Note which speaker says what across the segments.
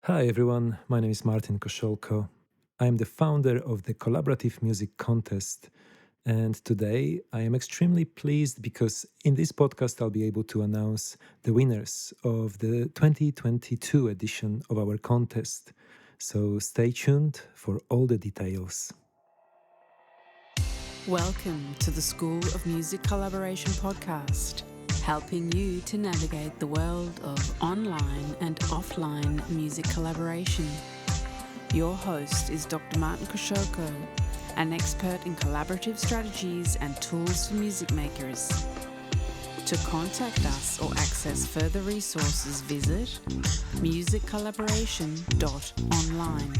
Speaker 1: Hi everyone, my name is Martin Kosholko. I am the founder of the Collaborative Music Contest, and today I am extremely pleased because in this podcast I'll be able to announce the winners of the 2022 edition of our contest. So stay tuned for all the details.
Speaker 2: Welcome to the School of Music Collaboration podcast, helping you to navigate the world of online and offline music collaboration. Your host is Dr. Martin Koshoko, an expert in collaborative strategies and tools for music makers. To contact us or access further resources, visit musiccollaboration.online.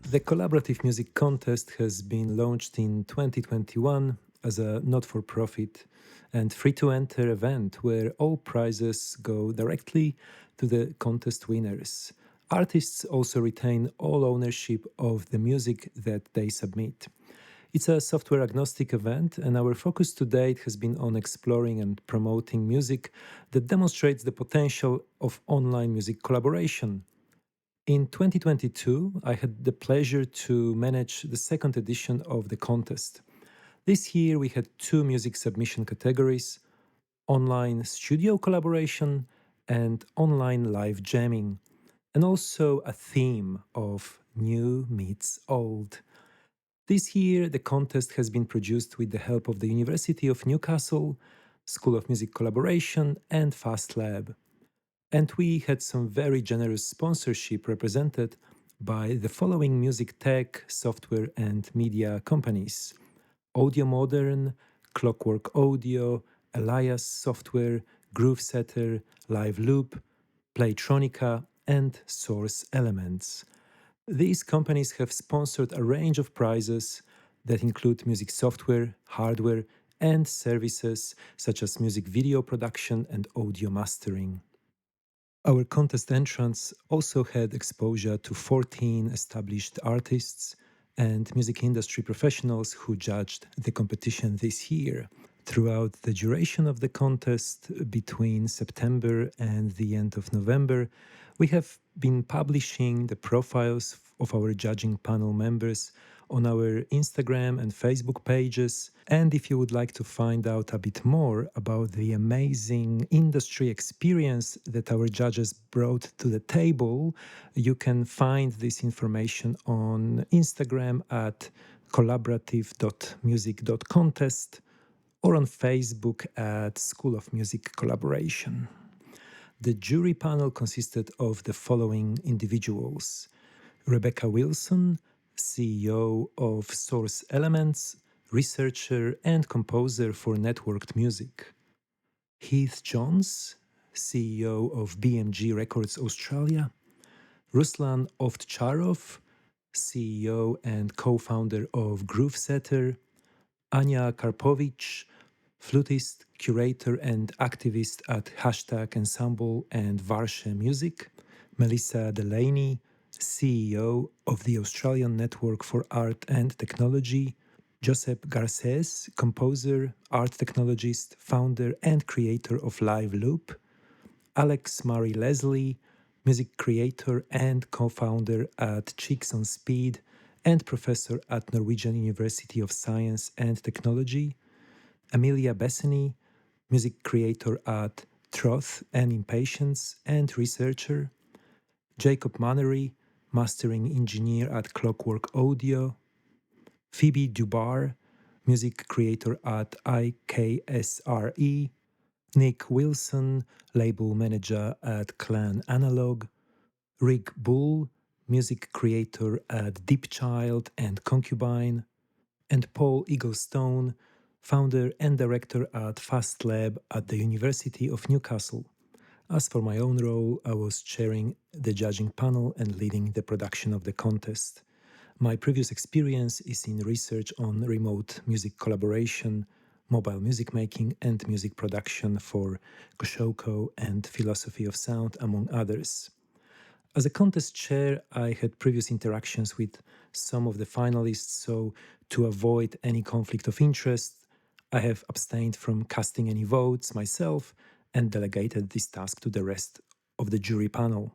Speaker 1: The Collaborative Music Contest has been launched in 2021 as a not-for-profit and free-to-enter event where all prizes go directly to the contest winners. Artists also retain all ownership of the music that they submit. It's a software-agnostic event, and our focus to date has been on exploring and promoting music that demonstrates the potential of online music collaboration. In 2022, I had the pleasure to manage the second edition of the contest. This year, we had two music submission categories: online studio collaboration and online live jamming, and also a theme of new meets old. This year, the contest has been produced with the help of the University of Newcastle, School of Music Collaboration, and FastLab. And we had some very generous sponsorship represented by the following music tech, software, and media companies: Audio Modern, Clockwork Audio, Elias Software, Groovesetter, Live Loop, Playtronica, and Source Elements. These companies have sponsored a range of prizes that include music software, hardware, and services such as music video production and audio mastering. Our contest entrants also had exposure to 14 established artists and music industry professionals who judged the competition this year. Throughout the duration of the contest, between September and the end of November, we have been publishing the profiles of our judging panel members on our Instagram and Facebook pages. And if you would like to find out a bit more about the amazing industry experience that our judges brought to the table, you can find this information on Instagram at collaborative.music.contest or on Facebook at School of Music Collaboration. The jury panel consisted of the following individuals: Rebecca Wilson, CEO of Source Elements, researcher and composer for networked music; Heath Johns, CEO of BMG Records Australia; Ruslan Ovtcharov, CEO and co-founder of Groovesetter; Anya Karpovich, flutist, curator, and activist at Hashtag Ensemble and Varsha Music; Melissa Delaney, CEO of the Australian Network for Art and Technology; Josep Garcés, composer, art technologist, founder, and creator of Live Loop; Alex Murray Leslie, music creator and co founder at Cheeks on Speed and professor at Norwegian University of Science and Technology; Amelia Bessany, music creator at Troth and Impatience and researcher; Jacob Mannery, mastering engineer at Clockwork Audio; Phoebe Dubar, music creator at IKSRE; Nick Wilson, label manager at Clan Analog; Rick Bull, music creator at Deepchild and Concubine; and Paul Eaglestone, founder and director at FastLab at the University of Newcastle. As for my own role, I was chairing the judging panel and leading the production of the contest. My previous experience is in research on remote music collaboration, mobile music making, and music production for Koshoko and Philosophy of Sound, among others. As a contest chair, I had previous interactions with some of the finalists, so to avoid any conflict of interest, I have abstained from casting any votes myself and delegated this task to the rest of the jury panel.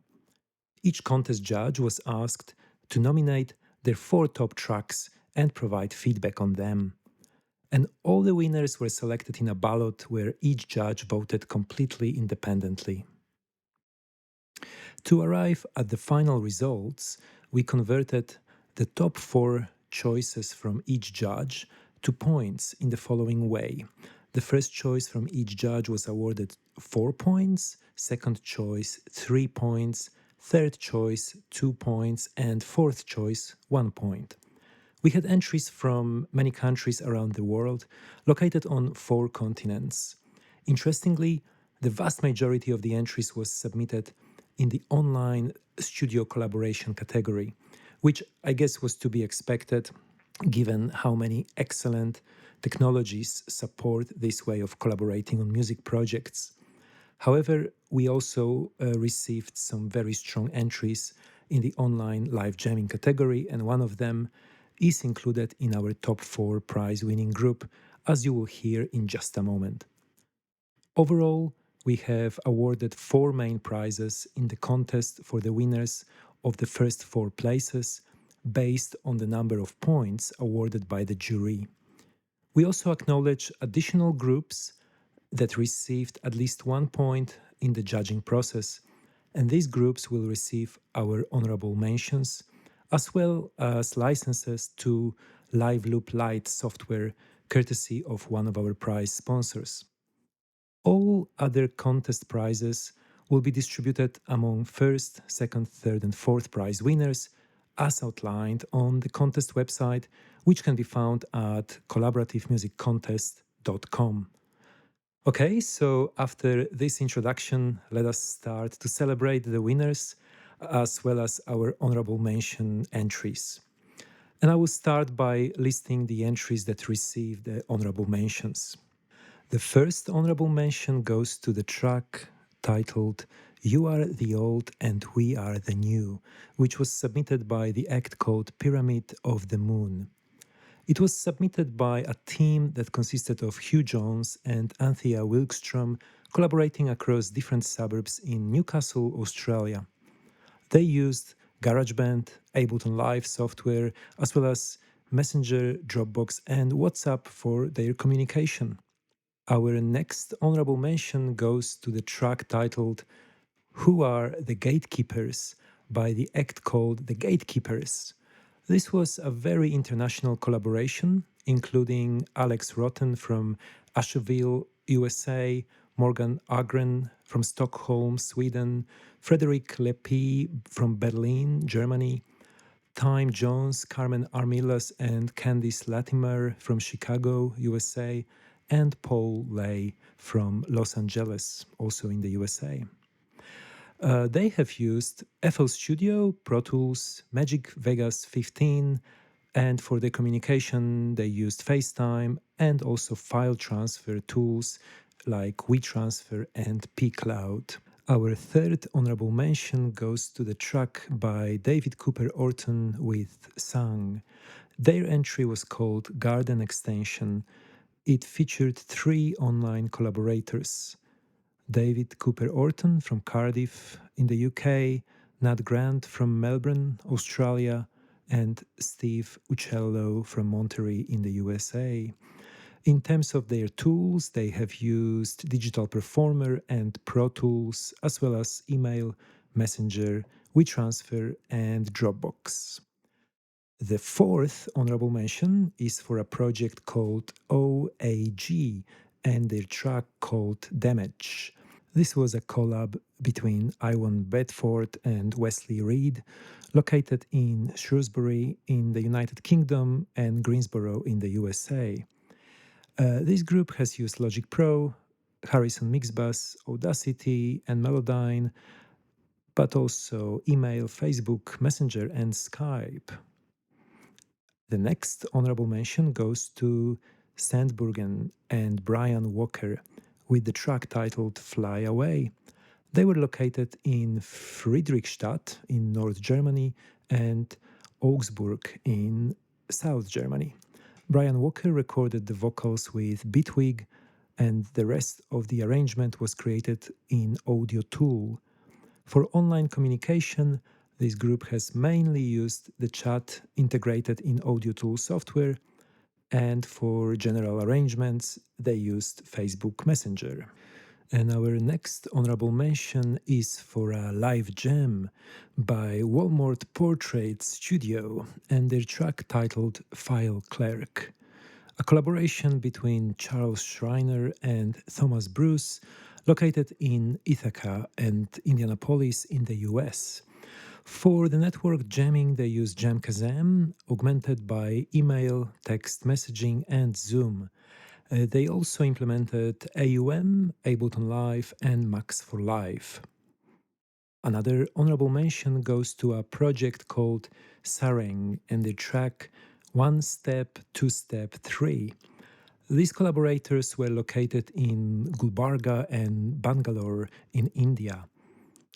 Speaker 1: Each contest judge was asked to nominate their four top tracks and provide feedback on them. And all the winners were selected in a ballot where each judge voted completely independently. To arrive at the final results, we converted the top four choices from each judge to points in the following way. The first choice from each judge was awarded 4 points, second choice 3 points, third choice 2 points, and fourth choice 1 point. We had entries from many countries around the world, located on 4 continents. Interestingly, the vast majority of the entries was submitted in the online studio collaboration category, which I guess was to be expected given how many excellent technologies support this way of collaborating on music projects. However, we also received some very strong entries in the online live jamming category, and one of them is included in our top 4 prize winning group, as you will hear in just a moment. Overall, we have awarded 4 main prizes in the contest for the winners of the first 4 places based on the number of points awarded by the jury. We also acknowledge additional groups that received at least 1 point in the judging process, and these groups will receive our honorable mentions as well as licenses to Live Loop Lite software courtesy of one of our prize sponsors. All other contest prizes will be distributed among first, second, third, and fourth prize winners as outlined on the contest website, which can be found at collaborativemusiccontest.com. Okay, so after this introduction, let us start to celebrate the winners as well as our honorable mention entries. And I will start by listing the entries that received the honorable mentions. The first honorable mention goes to the track titled You Are the Old and We Are the New, which was submitted by the act called Pyramid of the Moon. It was submitted by a team that consisted of Hugh Jones and Anthea Wilkstrom, collaborating across different suburbs in Newcastle, Australia. They used GarageBand, Ableton Live software, as well as Messenger, Dropbox, and WhatsApp for their communication. Our next honorable mention goes to the track titled Who Are the Gatekeepers by the act called The Gatekeepers. This was a very international collaboration, including Alex Rotten from Asheville, USA, Morgan Agren from Stockholm, Sweden, Frederick Lepie from Berlin, Germany, Time Jones, Carmen Armilas, and Candice Latimer from Chicago, USA, and Paul Lay from Los Angeles, also in the USA. They have used FL Studio, Pro Tools, Magic Vegas 15, and for their communication, they used FaceTime and also file transfer tools like WeTransfer and pCloud. Our third honorable mention goes to the track by David Cooper Orton with Sang. Their entry was called Garden Extension. It featured 3 online collaborators: David Cooper Orton from Cardiff in the UK, Nat Grant from Melbourne, Australia, and Steve Uccello from Monterey in the USA. In terms of their tools, they have used Digital Performer and Pro Tools, as well as email, Messenger, WeTransfer, and Dropbox. The fourth honorable mention is for a project called OAG and their track called Damage. This was a collab between Iwan Bedford and Wesley Reed, located in Shrewsbury in the United Kingdom and Greensboro in the USA. This group has used Logic Pro, Harrison Mixbus, Audacity, and Melodyne, but also email, Facebook, Messenger, and Skype. The next honorable mention goes to Sandburgen and Brian Walker with the track titled Fly Away. They were located in Friedrichstadt in North Germany and Augsburg in South Germany. Brian Walker recorded the vocals with Bitwig, and the rest of the arrangement was created in Audio Tool. For online communication, this group has mainly used the chat integrated in audio tool software, and for general arrangements, they used Facebook Messenger. And our next honorable mention is for a live jam by Walmart Portrait Studio and their track titled File Clerk, a collaboration between Charles Schreiner and Thomas Bruce, located in Ithaca and Indianapolis in the US. For the network jamming, they use Jamkazam, augmented by email, text messaging, and Zoom. They also implemented AUM, Ableton Live, and Max for Live. Another honorable mention goes to a project called Sareng and the track One Step, Two Step, Three. These collaborators were located in Gulbarga and Bangalore in India.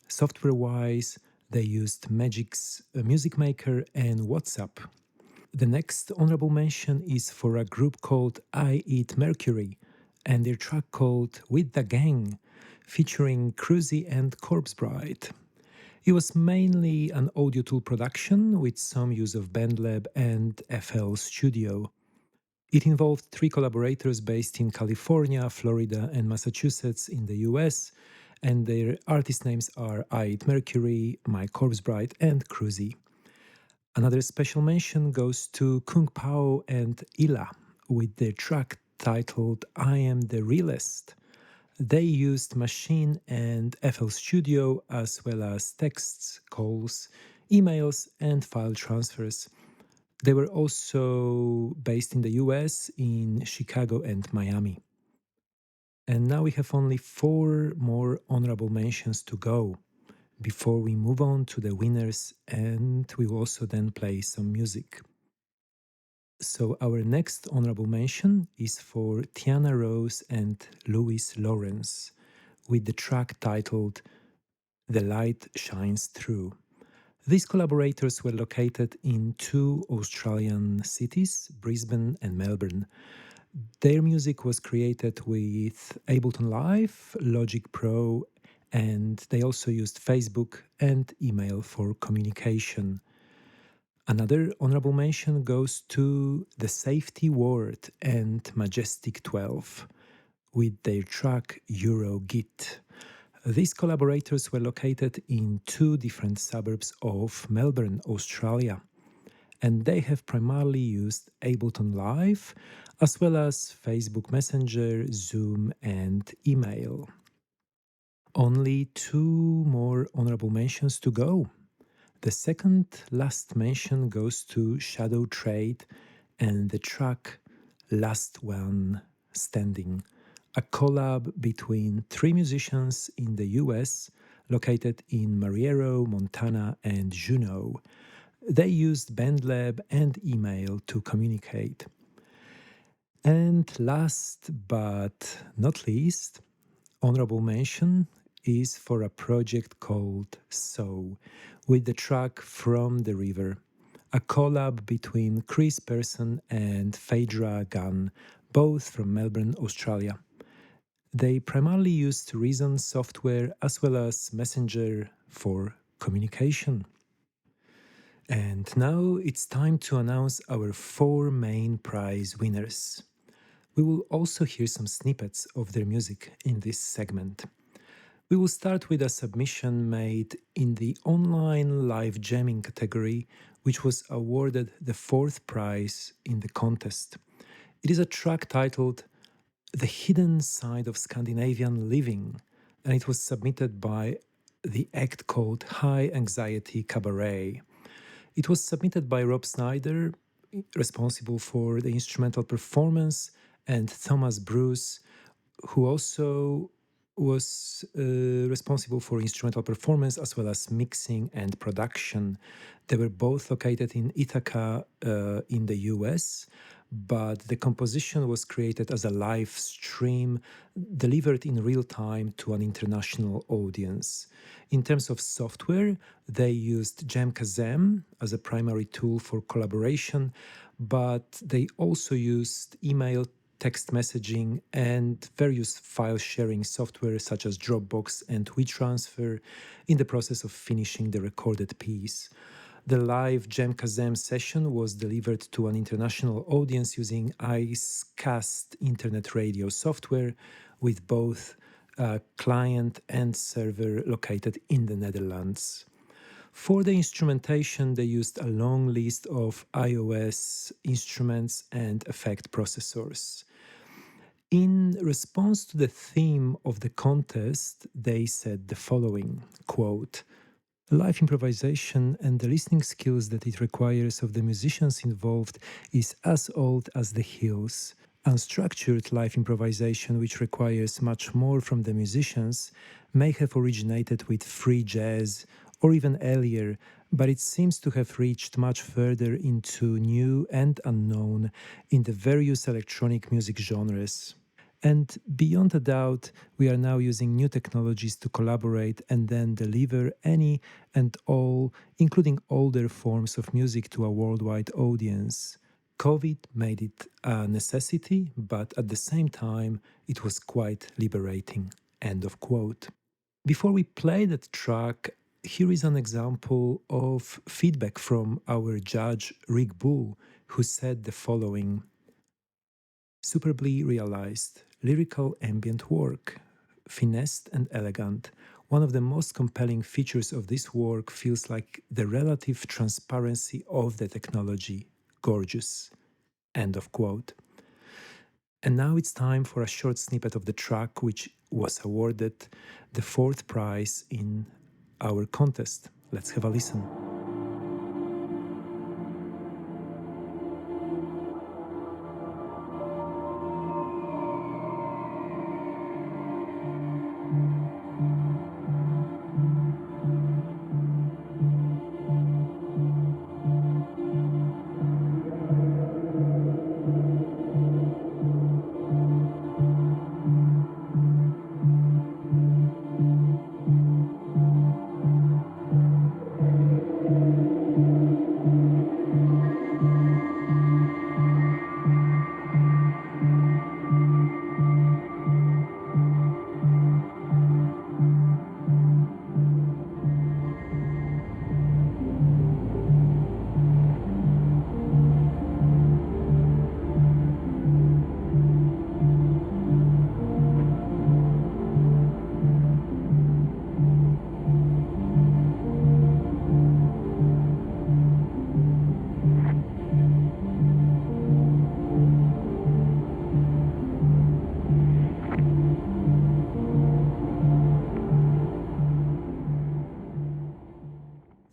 Speaker 1: Software wise, they used Magic's Music Maker and WhatsApp. The next honorable mention is for a group called I Eat Mercury and their track called With the Gang, featuring Cruzy and Corpse Bride. It was mainly an audio tool production with some use of BandLab and FL Studio. It involved three collaborators based in California, Florida, and Massachusetts in the US, and their artist names are I Eat Mercury, My Corpse Bride, and Cruzy. Another special mention goes to Kung Pao and Ila with their track titled I Am the Realist. They used Machine and FL Studio as well as texts, calls, emails, and file transfers. They were also based in the US, in Chicago and Miami. And now we have only 4 more honorable mentions to go before we move on to the winners, and we will also then play some music. So, our next honorable mention is for Tiana Rose and Louis Lawrence with the track titled The Light Shines Through. These collaborators were located in 2 Australian cities, Brisbane and Melbourne. Their music was created with Ableton Live, Logic Pro, and they also used Facebook and email for communication. Another honorable mention goes to The Safety Word and Majestic 12 with their track Eurogit. These collaborators were located in 2 different suburbs of Melbourne, Australia, and they have primarily used Ableton Live as well as Facebook Messenger, Zoom, and email. Only 2 more honorable mentions to go. The second last mention goes to Shadow Trade and the track Last One Standing, a collab between 3 musicians in the US located in Mariero, Montana, and Juneau. They used BandLab and email to communicate. And last but not least, honorable mention is for a project called So, with the track From the River, a collab between Chris Person and Phaedra Gunn, both from Melbourne, Australia. They primarily used Reason software as well as Messenger for communication. And now it's time to announce our 4 main prize winners. We will also hear some snippets of their music in this segment. We will start with a submission made in the online live jamming category, which was awarded the 4th prize in the contest. It is a track titled The Hidden Side of Scandinavian Living, and it was submitted by the act called High Anxiety Cabaret. It was submitted by Rob Snyder, responsible for the instrumental performance, and Thomas Bruce, who also was responsible for instrumental performance as well as mixing and production. They were both located in Ithaca in the US, but the composition was created as a live stream delivered in real time to an international audience. In terms of software, they used Jamkazam as a primary tool for collaboration, but they also used email, text messaging, and various file sharing software such as Dropbox and WeTransfer in the process of finishing the recorded piece. The live Jam Kazam session was delivered to an international audience using IceCast internet radio software with both client and server located in the Netherlands. For the instrumentation, they used a long list of iOS instruments and effect processors. In response to the theme of the contest, they said the following quote, live improvisation and the listening skills that it requires of the musicians involved is as old as the hills. Unstructured live improvisation, which requires much more from the musicians, may have originated with free jazz or even earlier, but it seems to have reached much further into new and unknown in the various electronic music genres. And beyond a doubt, we are now using new technologies to collaborate and then deliver any and all, including older forms of music, to a worldwide audience. COVID made it a necessity, but at the same time, it was quite liberating. End of quote. Before we play that track, here is an example of feedback from our judge, Rick Bull, who said the following: superbly realized, lyrical ambient work, finessed and elegant. One of the most compelling features of this work feels like the relative transparency of the technology. Gorgeous. End of quote. And now it's time for a short snippet of the track which was awarded the fourth prize in our contest. Let's have a listen.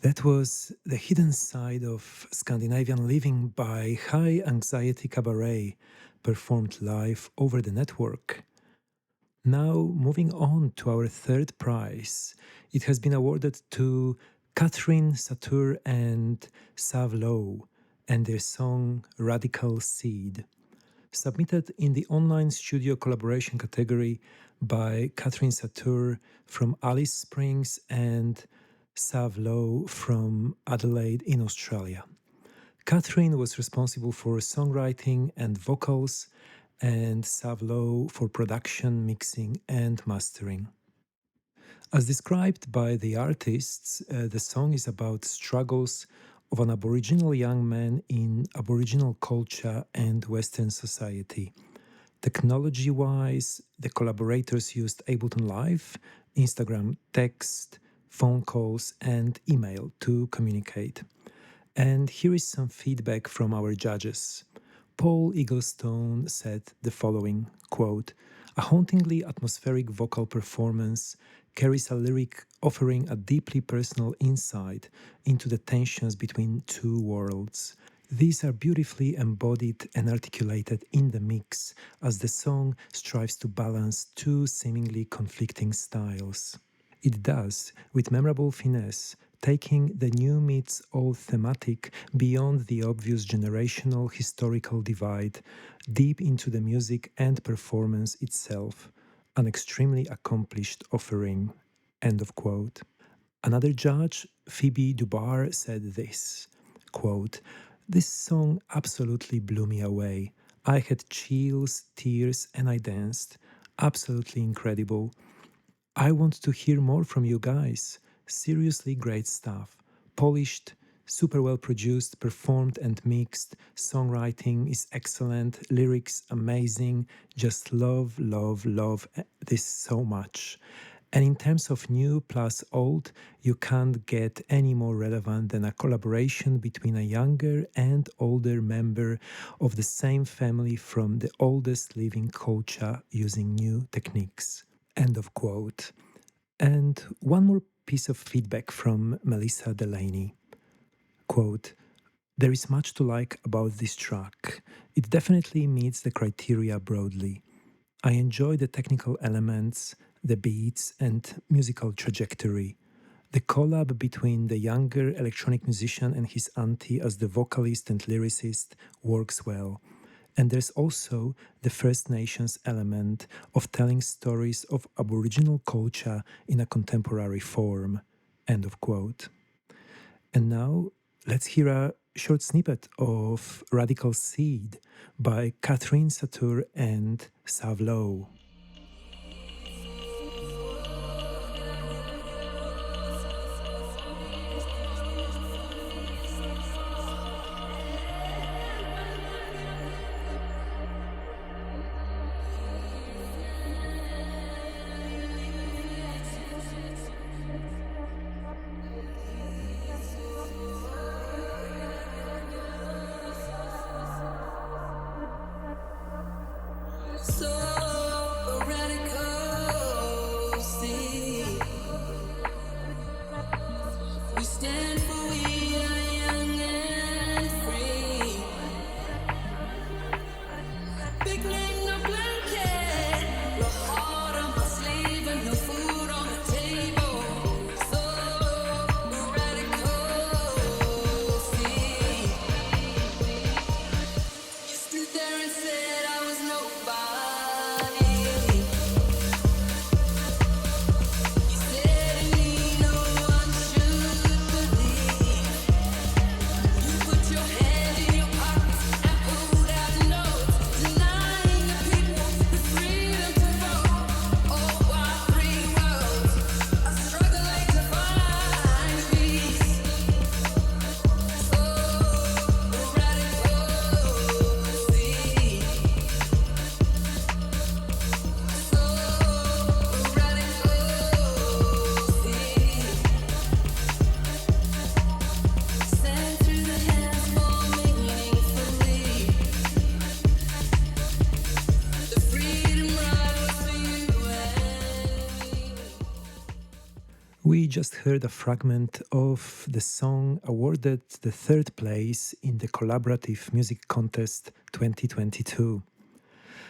Speaker 1: That was The Hidden Side of Scandinavian Living by High Anxiety Cabaret, performed live over the network. Now, moving on to our third prize. It has been awarded to Catherine Satur and Sav Lowe and their song Radical Seed, submitted in the online studio collaboration category by Catherine Satur from Alice Springs and Sav Lowe from Adelaide in Australia. Catherine was responsible for songwriting and vocals, and Sav Lowe for production, mixing, and mastering. As described by the artists, the song is about struggles of an Aboriginal young man in Aboriginal culture and Western society. Technology wise, the collaborators used Ableton Live, Instagram text, phone calls, and email to communicate. And here is some feedback from our judges. Paul Eaglestone said the following quote, a hauntingly atmospheric vocal performance carries a lyric offering a deeply personal insight into the tensions between two worlds. These are beautifully embodied and articulated in the mix as the song strives to balance two seemingly conflicting styles. It does, with memorable finesse, taking the new meets old thematic beyond the obvious generational historical divide, deep into the music and performance itself. An extremely accomplished offering. End of quote. Another judge, Phoebe Dubar, said this quote, this song absolutely blew me away. I had chills, tears, and I danced. Absolutely incredible. I want to hear more from you guys. Seriously great stuff. Polished, super well produced, performed and mixed. Songwriting is excellent, lyrics amazing. Just love, love, love this so much. And in terms of new plus old, you can't get any more relevant than a collaboration between a younger and older member of the same family from the oldest living culture using new techniques. End of quote. And one more piece of feedback from Melissa Delaney. Quote, there is much to like about this track. It definitely meets the criteria broadly. I enjoy the technical elements, the beats, and musical trajectory. The collab between the younger electronic musician and his auntie as the vocalist and lyricist works well. And there's also the First Nations element of telling stories of Aboriginal culture in a contemporary form. End of quote. And now let's hear a short snippet of Radical Seed by Catherine Satur and Savlo. We just heard a fragment of the song awarded the third place in the Collaborative Music Contest 2022.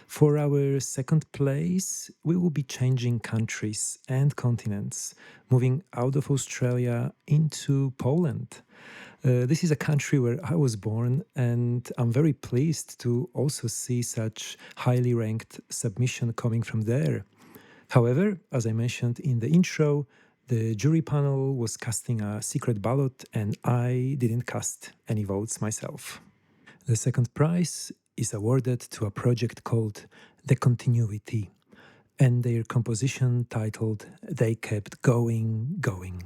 Speaker 1: For our second place, we will be changing countries and continents, moving out of Australia into Poland. This is a country where I was born, and I'm very pleased to also see such highly ranked submission coming from there. However, as I mentioned in the intro, the jury panel was casting a secret ballot, and I didn't cast any votes myself. The second prize is awarded to a project called The Continuity, and their composition titled They Kept Going, Going.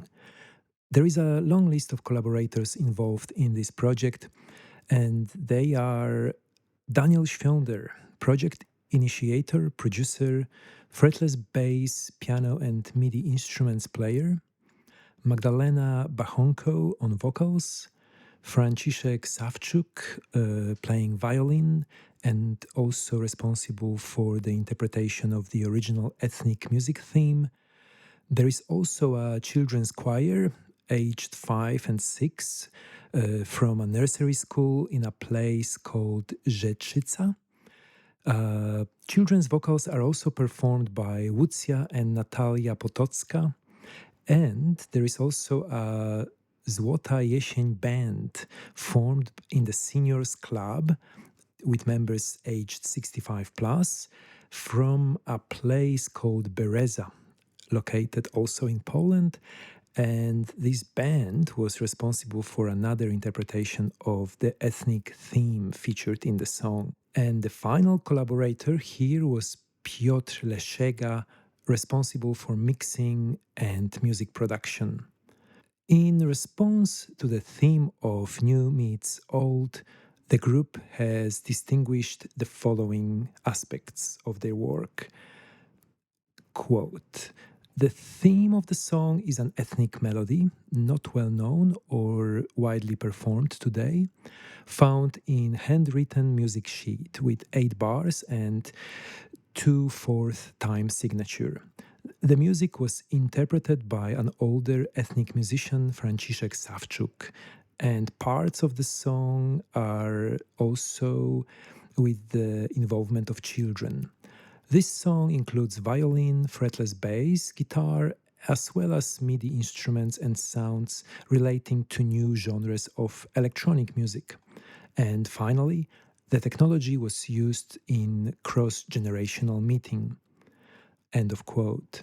Speaker 1: There is a long list of collaborators involved in this project, and they are Daniel Schwonder, project initiator, producer, fretless bass, piano, and MIDI instruments player, Magdalena Bachonko on vocals, Franciszek Savchuk playing violin and also responsible for the interpretation of the original ethnic music theme. There is also a children's choir, aged 5 and 6, from a nursery school in a place called Rzeczyca. Children's vocals are also performed by Łucja and Natalia Potocka. And there is also a Złota Jesień band formed in the seniors club with members aged 65 plus from a place called Bereza, located also in Poland. And this band was responsible for another interpretation of the ethnic theme featured in the song. And the final collaborator here was Piotr Leszega, responsible for mixing and music production. In response to the theme of new meets old, the group has distinguished the following aspects of their work. Quote, the theme of the song is an ethnic melody, not well known or widely performed today, found in handwritten music sheet with 8 bars and 2/4 time signature. The music was interpreted by an older ethnic musician, Franciszek Sawczuk, and parts of the song are also with the involvement of children. This song includes violin, fretless bass, guitar, as well as MIDI instruments and sounds relating to new genres of electronic music. And finally, the technology was used in cross-generational meeting. End of quote.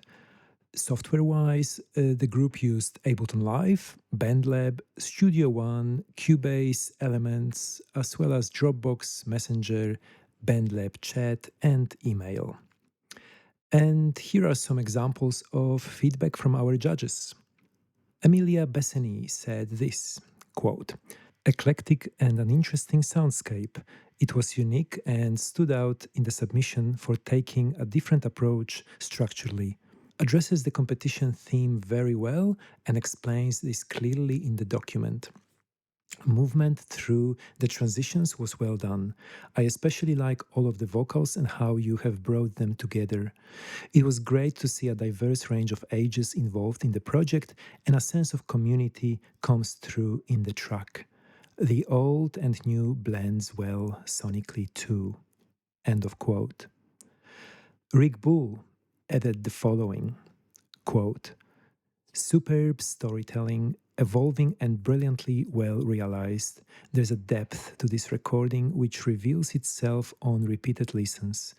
Speaker 1: Software-wise, the group used Ableton Live, BandLab, Studio One, Cubase, Elements, as well as Dropbox, Messenger, BandLab Chat, and email. And here are some examples of feedback from our judges. Emilia Besseny said this, quote, eclectic and an interesting soundscape. It was unique and stood out in the submission for taking a different approach structurally. Addresses the competition theme very well and explains this clearly in the document. Movement through the transitions was well done. I especially like all of the vocals and how you have brought them together. It was great to see a diverse range of ages involved in the project, and a sense of community comes through in the track. The old and new blends well sonically too. End of quote. Rick Bull added the following, quote, superb storytelling, evolving and brilliantly well realized. There's a depth to this recording which reveals itself on repeated listens,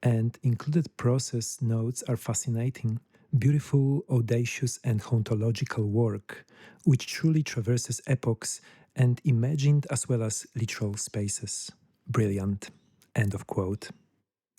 Speaker 1: and included process notes are fascinating. Beautiful, audacious, and hauntological work, which truly traverses epochs and imagined as well as literal spaces. Brilliant. End of quote.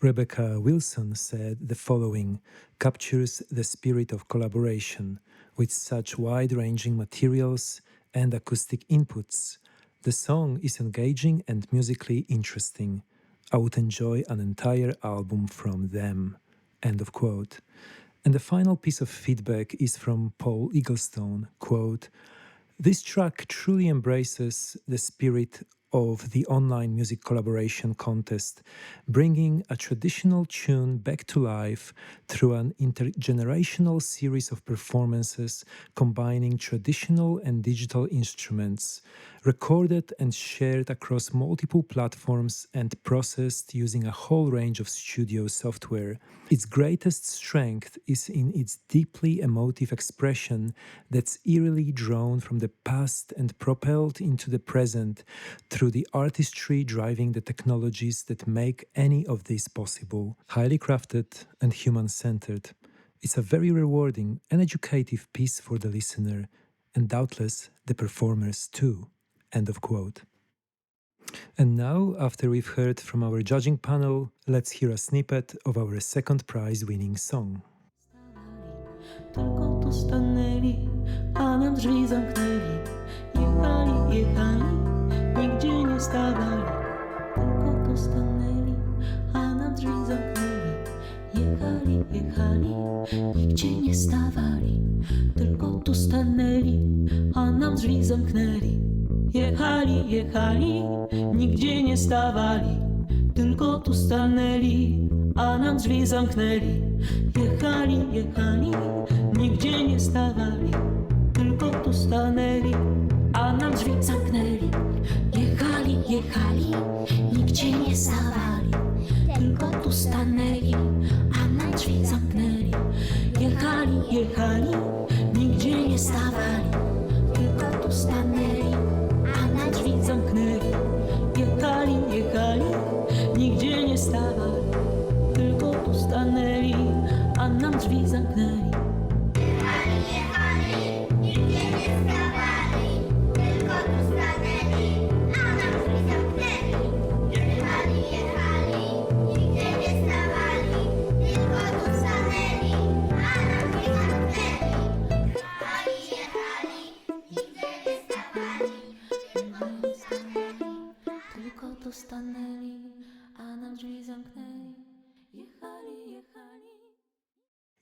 Speaker 1: Rebecca Wilson said the following captures the spirit of collaboration with such wide-ranging materials and acoustic inputs. The song is engaging and musically interesting. I would enjoy an entire album from them. End of quote. And the final piece of feedback is from Paul Eaglestone, quote, this track truly embraces the spirit of the online music collaboration contest, bringing a traditional tune back to life through an intergenerational series of performances combining traditional and digital instruments, recorded and shared across multiple platforms and processed using a whole range of studio software. Its greatest strength is in its deeply emotive expression that's eerily drawn from the past and propelled into the present through the artistry driving the technologies that make any of this possible. Highly crafted and human-centered. It's a very rewarding and educative piece for the listener, and doubtless the performers too. End of quote. And now, after we've heard from our judging panel, let's hear a snippet of our second prize winning song.
Speaker 3: Tylko tu stanęli, a na drzwi zamknęli. Jechali, jechali, nigdzie nie stawali. Tylko tu stanęli, a na drzwi zamknęli. Jechali, jechali, nigdzie nie stawali. Tylko tu stanęli, a nam drzwi zamknęli. Jechali, jechali, nigdzie nie stawali. Tylko tu stanęli, a nam drzwi zamknęli. Jechali, jechali, nigdzie nie stawali. Tylko tu stanęli, a nam drzwi zamknęli. Jechali, jechali, nigdzie nie stawali. Tylko tu stanęli, a nam drzwi zamknęli. Jechali, jechali, nigdzie nie stawali. Tylko tu stanęli, a nam drzwi zamknęli. Jechali, jechali, nigdzie nie stawali. Tylko tu stanęli, a nam drzwi zamknęli. Jechali, jechali,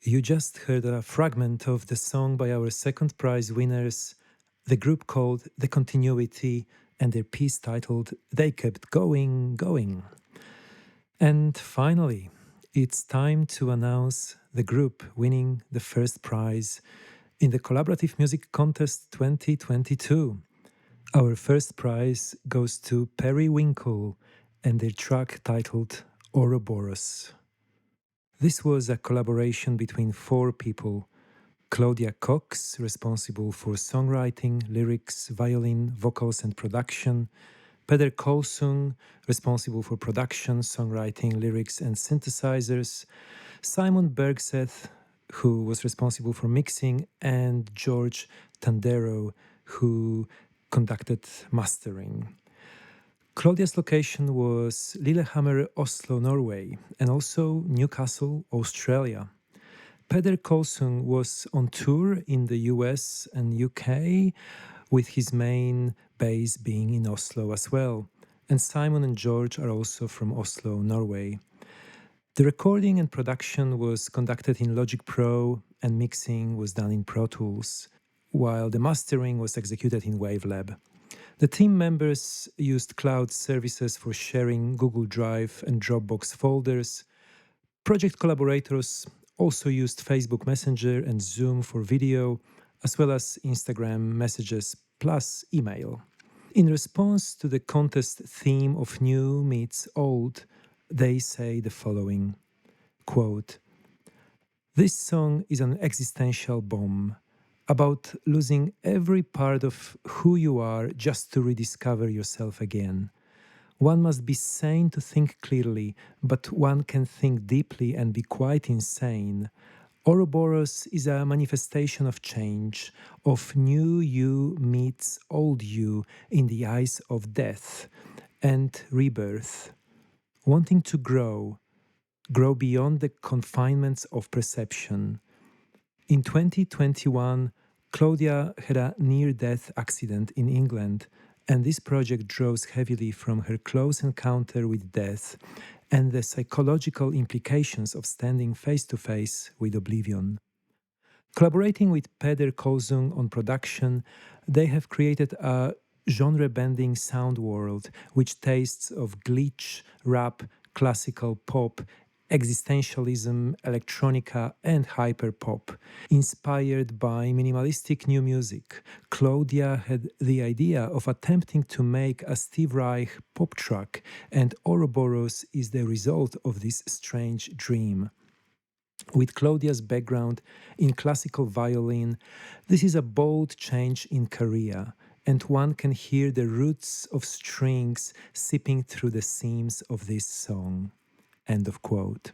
Speaker 1: You just heard a fragment of the song by our second prize winners, the group called The Continuity, and their piece titled They Kept Going, Going. And finally, it's time to announce the group winning the first prize in the Collaborative Music Contest 2022. Our first prize goes to Periwinkle and their track titled Ouroboros. This was a collaboration between four people: Claudia Cox, responsible for songwriting, lyrics, violin, vocals, and production; Peder Kolsung, responsible for production, songwriting, lyrics, and synthesizers; Simon Bergseth, who was responsible for mixing; and George Tandero, who conducted mastering. Claudia's location was Lillehammer, Oslo, Norway, and also Newcastle, Australia. Peder Kolsung was on tour in the US and UK, with his main base being in Oslo as well. And Simon and George are also from Oslo, Norway. The recording and production was conducted in Logic Pro, and mixing was done in Pro Tools, while the mastering was executed in Wavelab. The team members used cloud services for sharing Google Drive and Dropbox folders. Project collaborators also used Facebook Messenger and Zoom for video, as well as Instagram messages plus email. In response to the contest theme of new meets old, they say the following, quote, "This song is an existential bomb about losing every part of who you are just to rediscover yourself again. One must be sane to think clearly, but one can think deeply and be quite insane. Ouroboros is a manifestation of change, of new you meets old you in the eyes of death and rebirth, wanting to grow beyond the confinements of perception. In 2021, Claudia had a near death accident in England, and this project draws heavily from her close encounter with death and the psychological implications of standing face to face with oblivion. Collaborating with Peder Kolsung on production, they have created a genre bending sound world which tastes of glitch, rap, classical pop, existentialism, electronica, and hyperpop. Inspired by minimalistic new music, Claudia had the idea of attempting to make a Steve Reich pop track, and Ouroboros is the result of this strange dream. With Claudia's background in classical violin, this is a bold change in career, and one can hear the roots of strings seeping through the seams of this song. End of quote.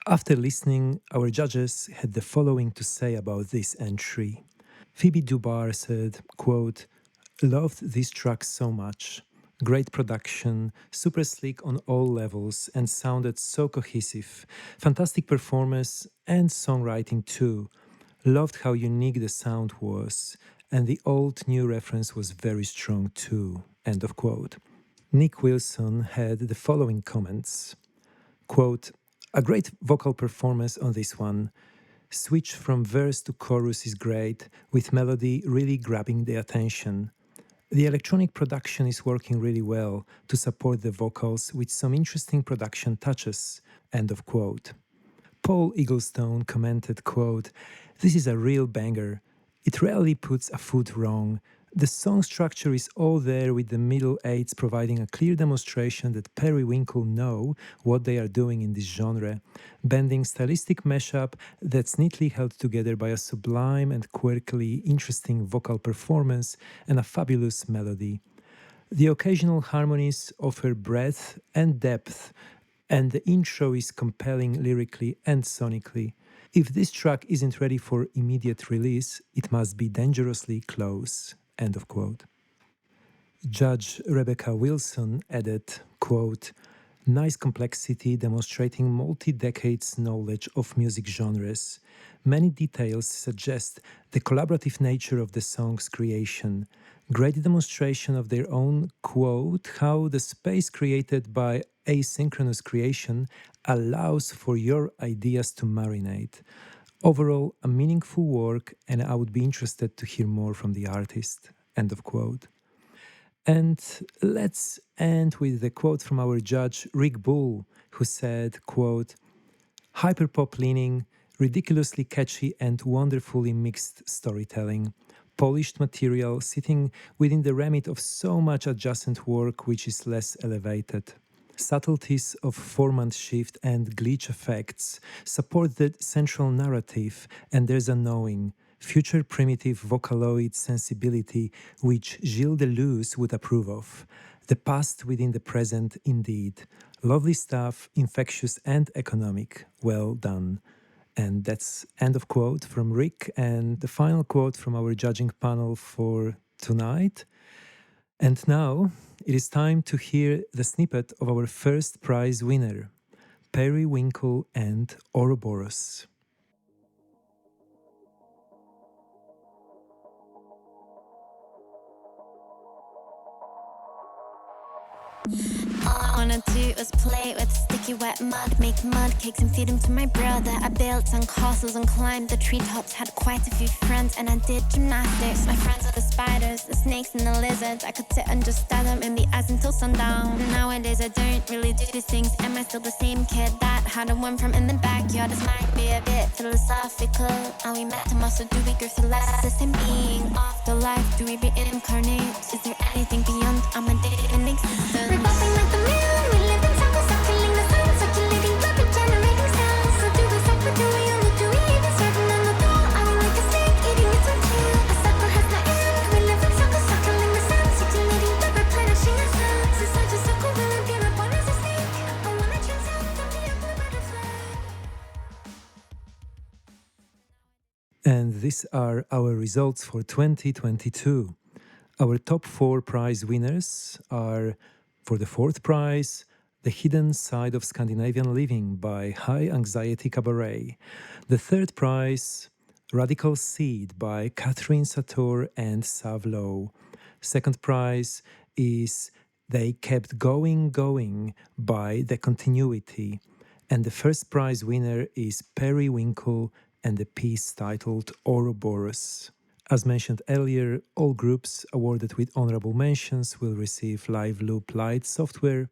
Speaker 1: After listening, our judges had the following to say about this entry. Phoebe Dubar said, quote, "Loved this track so much. Great production, super sleek on all levels, and sounded so cohesive. Fantastic performance and songwriting too. Loved how unique the sound was, and the old new reference was very strong too." End of quote. Nick Wilson had the following comments. Quote, "A great vocal performance on this one. Switch from verse to chorus is great, with melody really grabbing the attention. The electronic production is working really well to support the vocals with some interesting production touches." End of quote. Paul Eaglestone commented, quote, "This is a real banger. It rarely puts a foot wrong. The song structure is all there, with the middle eights providing a clear demonstration that Periwinkle know what they are doing in this genre. Bending stylistic mashup that's neatly held together by a sublime and quirkily interesting vocal performance and a fabulous melody. The occasional harmonies offer breadth and depth, and the intro is compelling lyrically and sonically. If this track isn't ready for immediate release, it must be dangerously close." End of quote. Judge Rebecca Wilson added, quote, "Nice complexity demonstrating multi-decades knowledge of music genres. Many details suggest the collaborative nature of the song's creation. Great demonstration of their own, quote, how the space created by asynchronous creation allows for your ideas to marinate. Overall, a meaningful work, and I would be interested to hear more from the artist. End of quote. And let's end with a quote from our judge, Rick Bull, who said, quote, hyperpop leaning, ridiculously catchy and wonderfully mixed storytelling, polished material sitting within the remit of so much adjacent work which is less elevated. Subtleties of formant shift and glitch effects support the central narrative, and there's a knowing, future primitive vocaloid sensibility which Gilles Deleuze would approve of. The past within the present, indeed. Lovely stuff, infectious and economic. Well done. And that's end of quote from Rick, and the final quote from our judging panel for tonight. And now it is time to hear the snippet of our first prize winner, Periwinkle and Ouroboros.
Speaker 4: All I wanna do is play with sticky wet mud, make mud cakes and feed them to my brother. I built some castles and climbed the treetops, had quite a few friends and I did gymnastics. My friends are the spiders, the snakes and the lizards. I could sit and just stare them in the eyes until sundown. Nowadays I don't really do these things. Am I still the same kid that had a worm from in the backyard? This might be a bit philosophical. Are we metamorphs or do we go through life as the same being? Afterlife, do we reincarnate? Is there anything beyond our mundane existence? We're bumping like the moon, we live in circles, circling the sun, circulating, rapid, generating sounds. So do we suck, but do we only, do we even certain on the ball? Are we like a snake, eating its own tail? A sucker has no end, we live in circles, circling the sun, circulating, but replenishing ourselves. It's such a circle, will it be reborn as a snake? I wanna transcend and be a blue butterfly.
Speaker 1: And these are our results for 2022. Our top 4 prize winners are, for the 4th prize, The Hidden Side of Scandinavian Living by High Anxiety Cabaret. The 3rd prize, Radical Seed by Catherine Sator and Sav Lowe. 2nd prize is They Kept Going by The Continuity. And the 1st prize winner is Periwinkle and the piece titled Ouroboros. As mentioned earlier, all groups awarded with honorable mentions will receive Live Loop Lite software.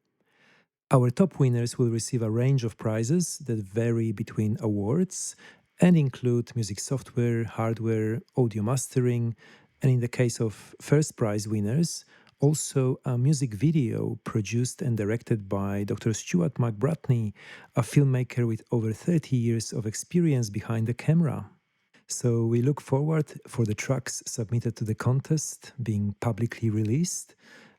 Speaker 1: Our top winners will receive a range of prizes that vary between awards and include music software, hardware, audio mastering, and in the case of first prize winners, also a music video produced and directed by Dr. Stuart McBratney, a filmmaker with over 30 years of experience behind the camera. So we look forward for the tracks submitted to the contest being publicly released.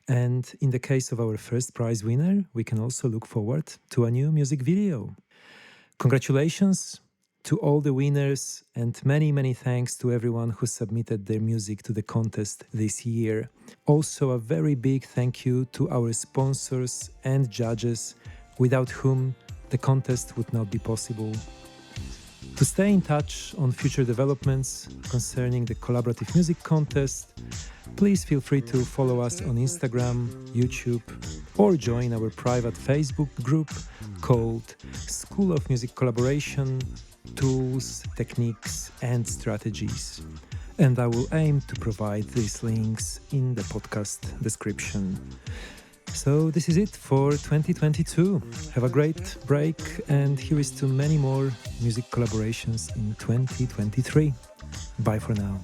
Speaker 1: And in the case of our first prize winner, we can also look forward to a new music video. Congratulations to all the winners, and many, many thanks to everyone who submitted their music to the contest this year. Also, a very big thank you to our sponsors and judges, without whom the contest would not be possible. To stay in touch on future developments concerning the collaborative music contest, please feel free to follow us on Instagram, YouTube, or join our private Facebook group called School of Music Collaboration, Tools, Techniques and Strategies. And I will aim to provide these links in the podcast description. So this is it for 2022. Have a great break, and here is to many more music collaborations in 2023. Bye for now.